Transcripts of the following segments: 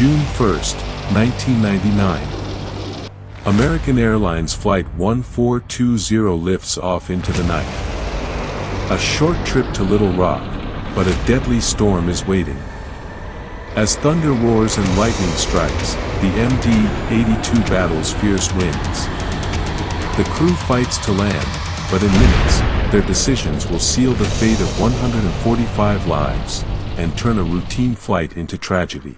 June 1st, 1999. American Airlines Flight 1420 lifts off into the night. A short trip to Little Rock, but a deadly storm is waiting. As thunder roars and lightning strikes, the MD-82 battles fierce winds. The crew fights to land, but in minutes, their decisions will seal the fate of 145 lives, and turn a routine flight into tragedy.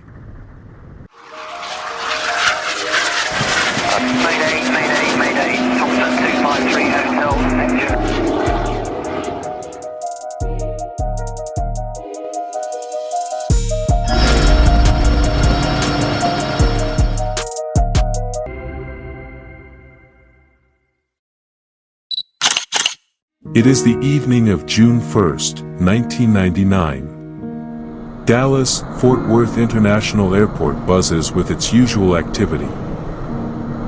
Mayday, Thompson 253 Hotel, engine. It is the evening of June 1st, 1999. Dallas-Fort Worth International Airport buzzes with its usual activity.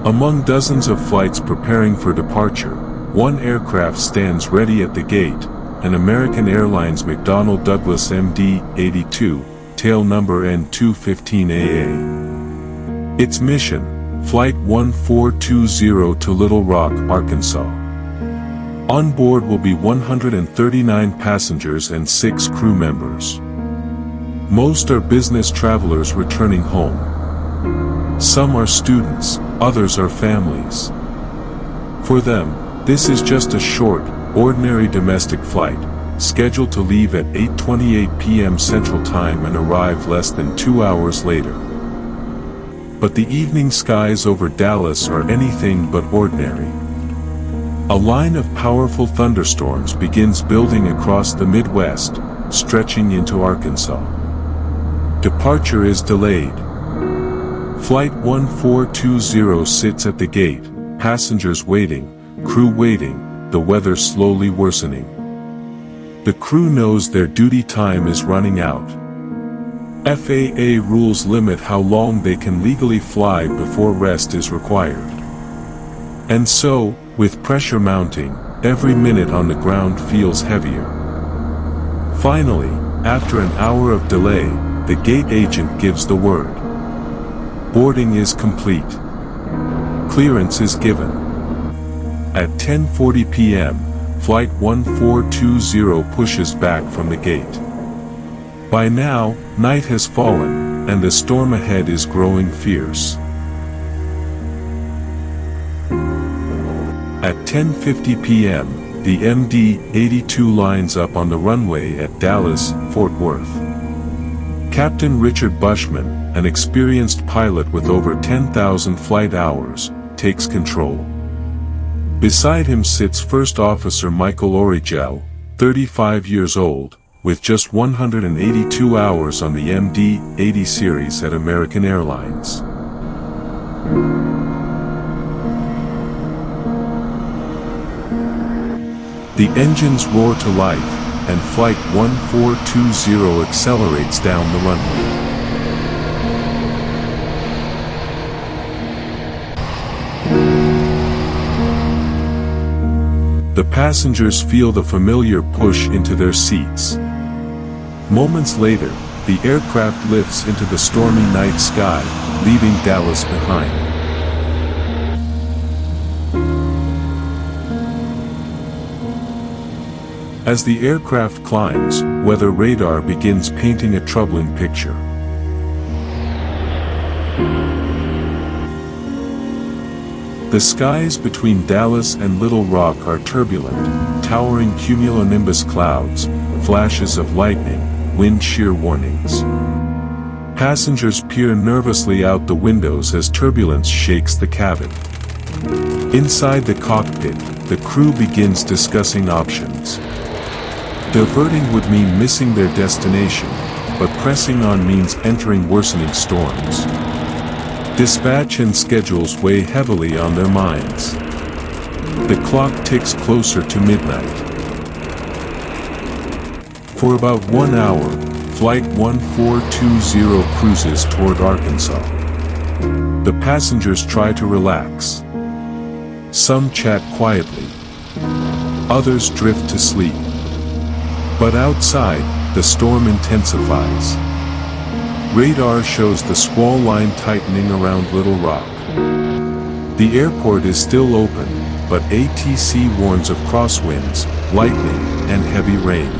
Among dozens of flights preparing for departure, one aircraft stands ready at the gate, an American Airlines McDonnell Douglas MD-82, tail number N215AA. Its mission, Flight 1420 to Little Rock, Arkansas. On board will be 139 passengers and 6 crew members. Most are business travelers returning home. Some are students, others are families. For them, this is just a short, ordinary domestic flight, scheduled to leave at 8:28 p.m. Central Time and arrive less than 2 hours later. But the evening skies over Dallas are anything but ordinary. A line of powerful thunderstorms begins building across the Midwest, stretching into Arkansas. Departure is delayed. Flight 1420 sits at the gate, passengers waiting, crew waiting, the weather slowly worsening. The crew knows their duty time is running out. FAA rules limit how long they can legally fly before rest is required. And so, with pressure mounting, every minute on the ground feels heavier. Finally, after an hour of delay, the gate agent gives the word. Boarding is complete. Clearance is given. At 10:40 p.m., Flight 1420 pushes back from the gate. By now, night has fallen, and the storm ahead is growing fierce. At 10:50 p.m., the MD-82 lines up on the runway at Dallas-Fort Worth. Captain Richard Bushman, an experienced pilot with over 10,000 flight hours, takes control. Beside him sits First Officer Michael Origel, 35 years old, with just 182 hours on the MD-80 series at American Airlines. The engines roar to life, and Flight 1420 accelerates down the runway. The passengers feel the familiar push into their seats. Moments later, the aircraft lifts into the stormy night sky, leaving Dallas behind. As the aircraft climbs, weather radar begins painting a troubling picture. The skies between Dallas and Little Rock are turbulent, towering cumulonimbus clouds, flashes of lightning, wind shear warnings. Passengers peer nervously out the windows as turbulence shakes the cabin. Inside the cockpit, the crew begins discussing options. Diverting would mean missing their destination, but pressing on means entering worsening storms. Dispatch and schedules weigh heavily on their minds. The clock ticks closer to midnight. For about 1 hour, Flight 1420 cruises toward Arkansas. The passengers try to relax. Some chat quietly. Others drift to sleep. But outside, the storm intensifies. Radar shows the squall line tightening around Little Rock. The airport is still open, but ATC warns of crosswinds, lightning, and heavy rain.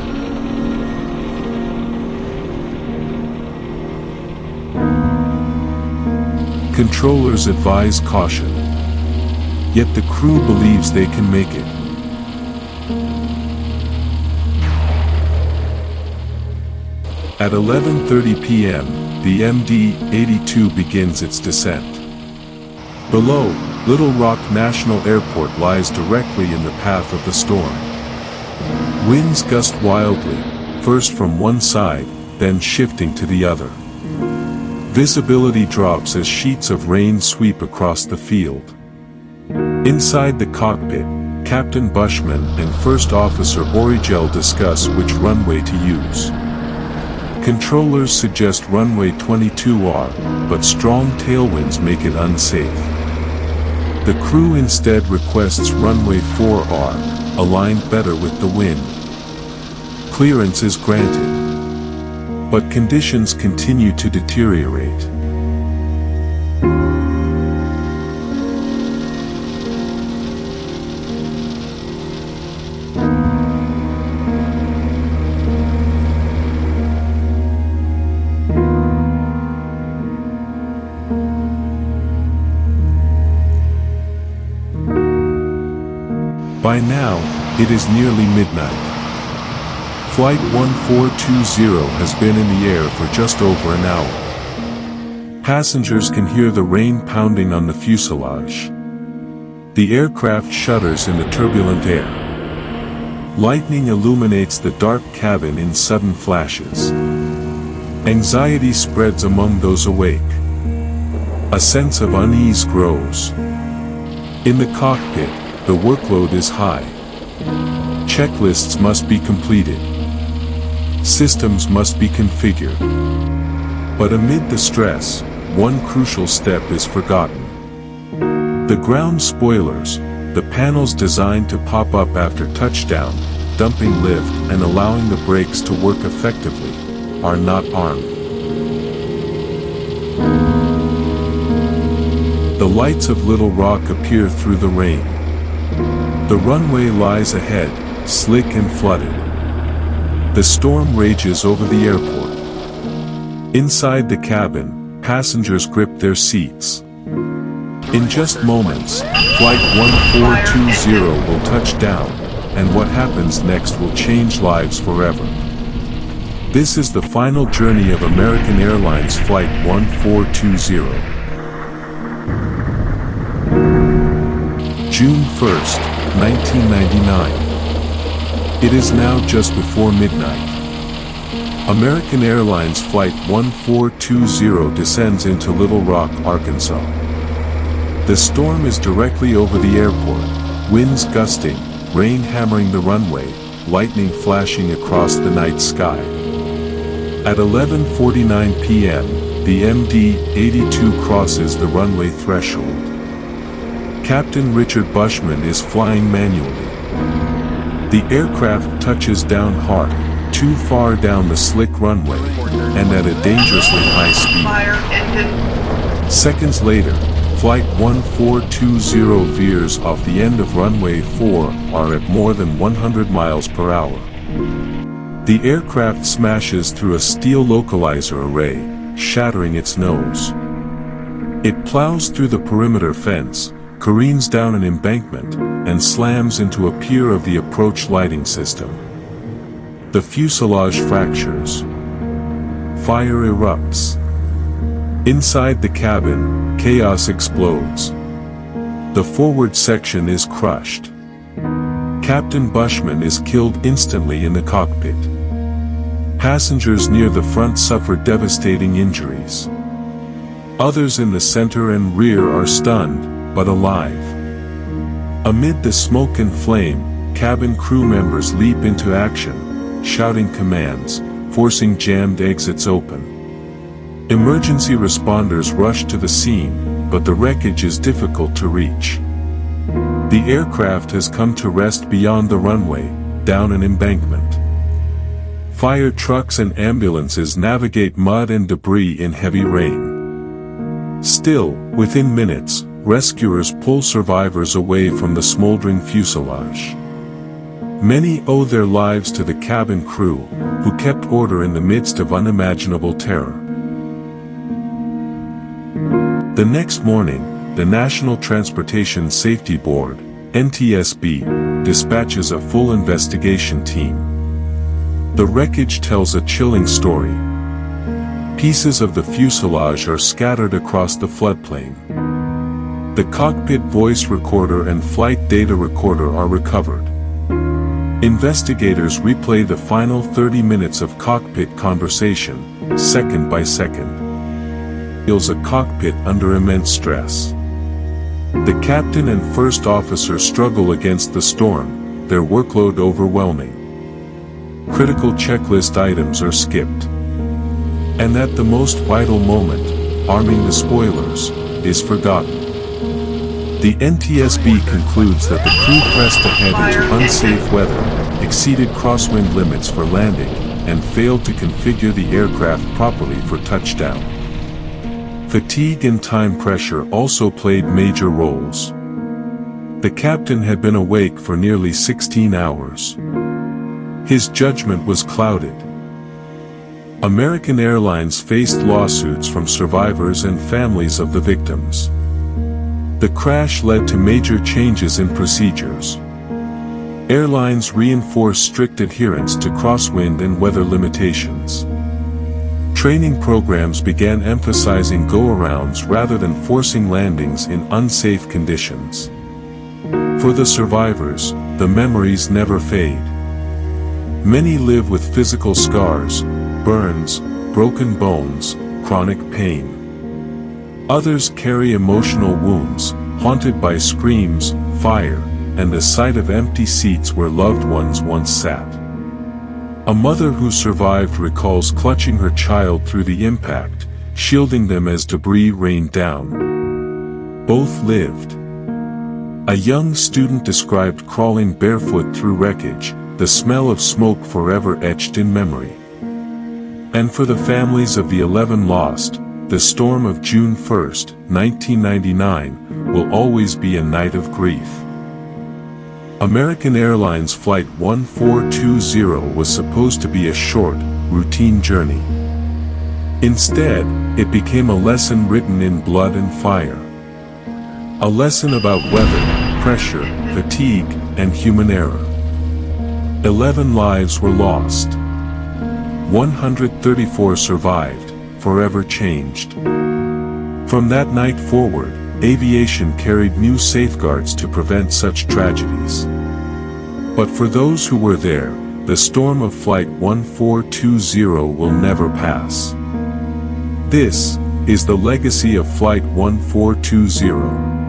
Controllers advise caution. Yet the crew believes they can make it. At 11:30 p.m., the MD-82 begins its descent. Below, Little Rock National Airport lies directly in the path of the storm. Winds gust wildly, first from one side, then shifting to the other. Visibility drops as sheets of rain sweep across the field. Inside the cockpit, Captain Bushman and First Officer Origel discuss which runway to use. Controllers suggest runway 22R, but strong tailwinds make it unsafe. The crew instead requests runway 4R, aligned better with the wind. Clearance is granted, but conditions continue to deteriorate. By now, it is nearly midnight. Flight 1420 has been in the air for just over an hour. Passengers can hear the rain pounding on the fuselage. The aircraft shudders in the turbulent air. Lightning illuminates the dark cabin in sudden flashes. Anxiety spreads among those awake. A sense of unease grows. In the cockpit, the workload is high. Checklists must be completed. Systems must be configured. But amid the stress, one crucial step is forgotten. The ground spoilers, the panels designed to pop up after touchdown, dumping lift and allowing the brakes to work effectively, are not armed. The lights of Little Rock appear through the rain. The runway lies ahead, slick and flooded. The storm rages over the airport. Inside the cabin, passengers grip their seats. In just moments, Flight 1420 will touch down, and what happens next will change lives forever. This is the final journey of American Airlines Flight 1420. June 1st, 1999. It is now just before midnight. American Airlines Flight 1420 descends into Little Rock, Arkansas. The storm is directly over the airport, winds gusting, rain hammering the runway, lightning flashing across the night sky. At 11:49 p.m., the MD-82 crosses the runway threshold. Captain Richard Bushman is flying manually. The aircraft touches down hard, too far down the slick runway, and at a dangerously high speed. Seconds later, Flight 1420 veers off the end of runway 4R at more than 100 miles per hour. The aircraft smashes through a steel localizer array, shattering its nose. It plows through the perimeter fence, careens down an embankment, and slams into a pier of the approach lighting system. The fuselage fractures. Fire erupts. Inside the cabin, chaos explodes. The forward section is crushed. Captain Bushman is killed instantly in the cockpit. Passengers near the front suffer devastating injuries. Others in the center and rear are stunned, but alive. Amid the smoke and flame, cabin crew members leap into action, shouting commands, forcing jammed exits open. Emergency responders rush to the scene, but the wreckage is difficult to reach. The aircraft has come to rest beyond the runway, down an embankment. Fire trucks and ambulances navigate mud and debris in heavy rain. Still, within minutes, rescuers pull survivors away from the smoldering fuselage. Many owe their lives to the cabin crew, who kept order in the midst of unimaginable terror. The next morning, the National Transportation Safety Board, NTSB, dispatches a full investigation team. The wreckage tells a chilling story. Pieces of the fuselage are scattered across the floodplain. The cockpit voice recorder and flight data recorder are recovered. Investigators replay the final 30 minutes of cockpit conversation, second by second. Feels a cockpit under immense stress. The captain and first officer struggle against the storm, their workload overwhelming. Critical checklist items are skipped. And at the most vital moment, arming the spoilers, is forgotten. The NTSB concludes that the crew pressed ahead into unsafe weather, exceeded crosswind limits for landing, and failed to configure the aircraft properly for touchdown. Fatigue and time pressure also played major roles. The captain had been awake for nearly 16 hours. His judgment was clouded. American Airlines faced lawsuits from survivors and families of the victims. The crash led to major changes in procedures. Airlines reinforced strict adherence to crosswind and weather limitations. Training programs began emphasizing go-arounds rather than forcing landings in unsafe conditions. For the survivors, the memories never fade. Many live with physical scars, burns, broken bones, chronic pain. Others carry emotional wounds, haunted by screams, fire, and the sight of empty seats where loved ones once sat. A mother who survived recalls clutching her child through the impact, shielding them as debris rained down. Both lived. A young student described crawling barefoot through wreckage, the smell of smoke forever etched in memory. And for the families of the 11 lost, the storm of June 1, 1999, will always be a night of grief. American Airlines Flight 1420 was supposed to be a short, routine journey. Instead, it became a lesson written in blood and fire. A lesson about weather, pressure, fatigue, and human error. 11 lives were lost. 134 survived, forever changed. From that night forward, aviation carried new safeguards to prevent such tragedies. But for those who were there, the storm of Flight 1420 will never pass. This is the legacy of Flight 1420.